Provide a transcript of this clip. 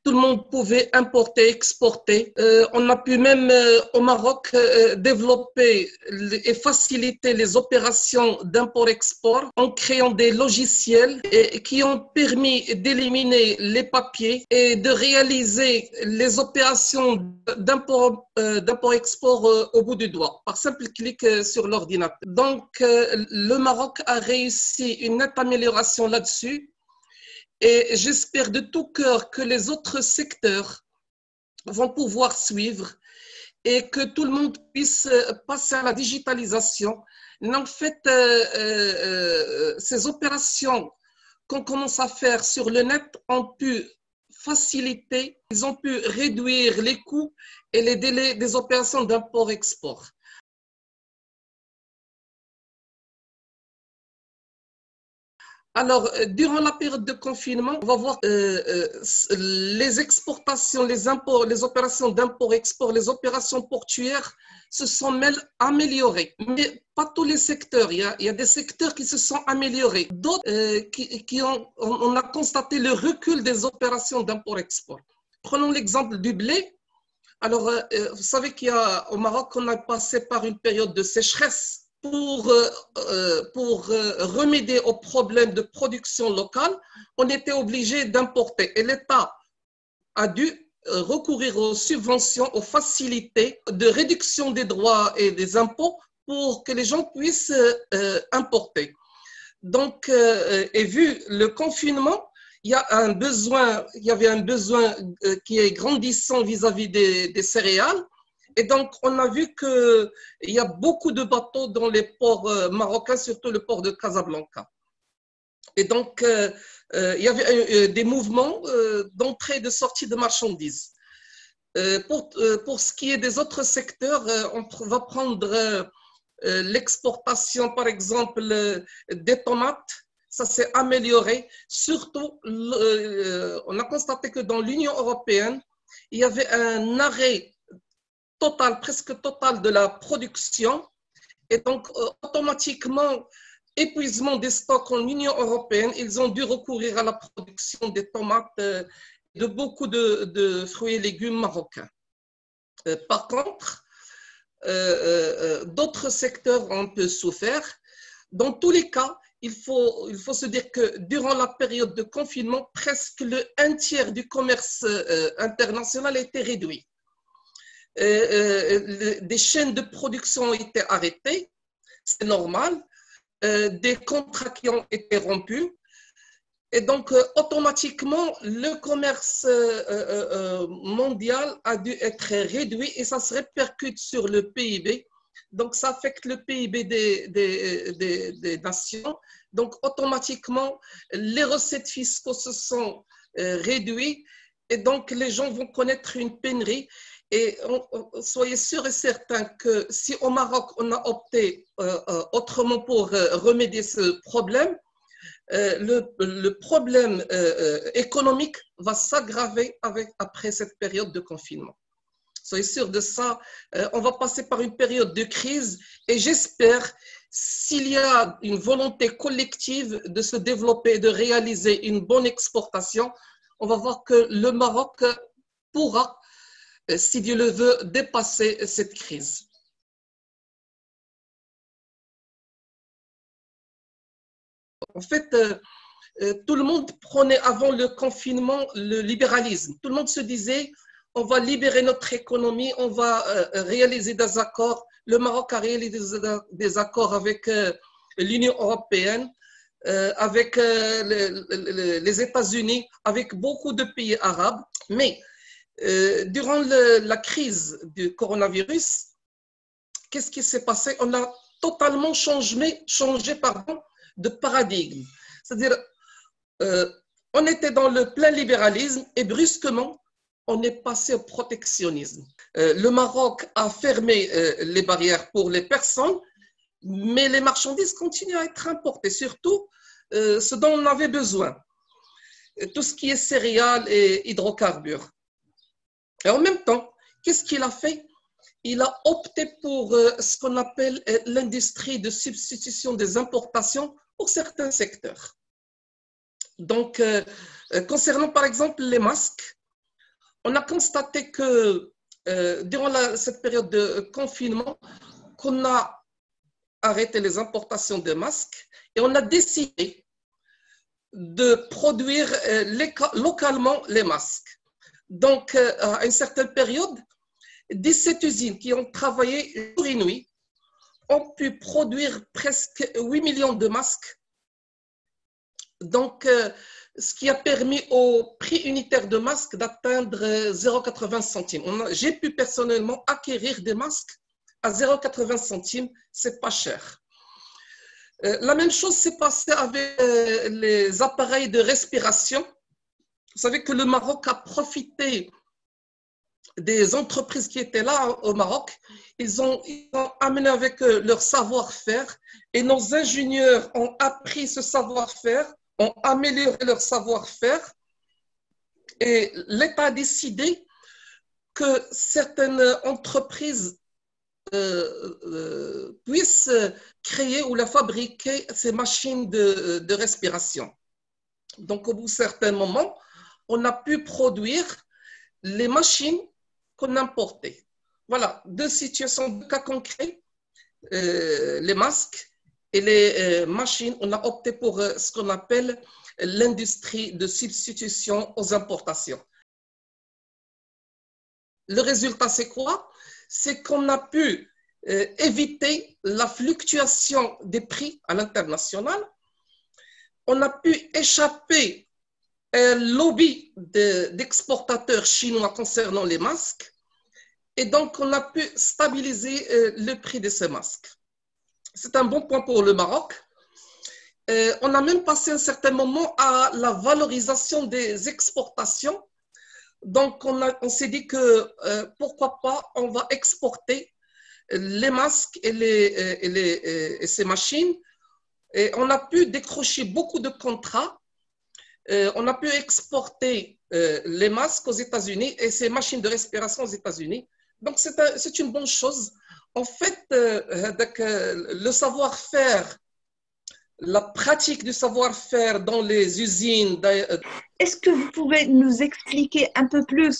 tout le monde pouvait importer, exporter. On a pu même au Maroc développer et faciliter les opérations d'import-export en créant des logiciels qui ont permis d'éliminer les papiers et de réaliser les opérations d'import-export au bout du doigt, par simple clic sur l'ordinateur. Donc, le Maroc a réussi une nette amélioration là-dessus. Et j'espère de tout cœur que les autres secteurs vont pouvoir suivre et que tout le monde puisse passer à la digitalisation. En fait, ces opérations qu'on commence à faire sur le net ont pu faciliter, ils ont pu réduire les coûts et les délais des opérations d'import-export. Alors, durant la période de confinement, on va voir les exportations, les imports, les opérations d'import-export, les opérations portuaires se sont améliorées. Mais pas tous les secteurs. Il y a des secteurs qui se sont améliorés. D'autres on a constaté le recul des opérations d'import-export. Prenons l'exemple du blé. Alors, vous savez qu'au Maroc, on a passé par une période de sécheresse. Pour remédier aux problèmes de production locale, on était obligé d'importer. Et l'État a dû recourir aux subventions, aux facilités de réduction des droits et des impôts pour que les gens puissent importer. Donc, et vu le confinement, il y avait un besoin qui est grandissant vis-à-vis des céréales. Et donc, on a vu qu'il y a beaucoup de bateaux dans les ports marocains, surtout le port de Casablanca. Et donc, il y avait des mouvements d'entrée et de sortie de marchandises. Pour ce qui est des autres secteurs, on va prendre l'exportation, par exemple, des tomates. Ça s'est amélioré. Surtout, on a constaté que dans l'Union européenne, il y avait un arrêt presque total de la production, et donc automatiquement épuisement des stocks en Union européenne, ils ont dû recourir à la production des tomates, de beaucoup de fruits et légumes marocains. Par contre, d'autres secteurs ont un peu souffert. Dans tous les cas, il faut se dire que durant la période de confinement, presque un tiers du commerce international a été réduit. Des chaînes de production ont été arrêtées, c'est normal, des contrats qui ont été rompus, et donc automatiquement le commerce mondial a dû être réduit et ça se répercute sur le PIB, donc ça affecte le PIB des nations, donc automatiquement les recettes fiscales se sont réduites et donc les gens vont connaître une pénurie. Et soyez sûrs et certains que si au Maroc, on a opté autrement pour remédier ce problème, le problème économique va s'aggraver après cette période de confinement. Soyez sûrs de ça. On va passer par une période de crise et j'espère, s'il y a une volonté collective de se développer et de réaliser une bonne exportation, on va voir que le Maroc pourra, si Dieu le veut, dépasser cette crise. En fait, tout le monde prenait avant le confinement le libéralisme. Tout le monde se disait, on va libérer notre économie, on va réaliser des accords. Le Maroc a réalisé des accords avec l'Union européenne, avec les États-Unis, avec beaucoup de pays arabes. Mais durant la crise du coronavirus, qu'est-ce qui s'est passé? On a totalement changé de paradigme. C'est-à-dire, on était dans le plein libéralisme et brusquement, on est passé au protectionnisme. Le Maroc a fermé les barrières pour les personnes, mais les marchandises continuent à être importées, surtout ce dont on avait besoin. Tout ce qui est céréales et hydrocarbures. Et en même temps, qu'est-ce qu'il a fait? Il a opté pour ce qu'on appelle l'industrie de substitution des importations pour certains secteurs. Donc, concernant par exemple les masques, On a constaté que durant cette période de confinement, qu'on a arrêté les importations de masques et on a décidé de produire localement les masques. Donc, à une certaine période, 17 usines qui ont travaillé jour et nuit ont pu produire presque 8 millions de masques. Donc, ce qui a permis au prix unitaire de masques d'atteindre 0,80 centimes. J'ai pu personnellement acquérir des masques à 0,80 centimes, c'est pas cher. La même chose s'est passée avec les appareils de respiration. Vous savez que le Maroc a profité des entreprises qui étaient là au Maroc. Ils ont amené avec eux leur savoir-faire et nos ingénieurs ont appris ce savoir-faire, ont amélioré leur savoir-faire et l'État a décidé que certaines entreprises puissent créer ou la fabriquer ces machines de respiration. Donc, au bout d'un certain moment, on a pu produire les machines qu'on importait. Voilà, deux situations, deux cas concrets, les masques et les machines. On a opté pour ce qu'on appelle l'industrie de substitution aux importations. Le résultat, c'est quoi? C'est qu'on a pu éviter la fluctuation des prix à l'international. On a pu échapper à un lobby d'exportateurs chinois concernant les masques. Et donc, on a pu stabiliser le prix de ces masques. C'est un bon point pour le Maroc. On a même passé un certain moment à la valorisation des exportations. Donc, on s'est dit que pourquoi pas, on va exporter les masques et ces machines. Et on a pu décrocher beaucoup de contrats. On a pu exporter les masques aux États-Unis et ces machines de respiration aux États-Unis. Donc, c'est une bonne chose. En fait, le savoir-faire, la pratique du savoir-faire dans les usines. Est-ce que vous pouvez nous expliquer un peu plus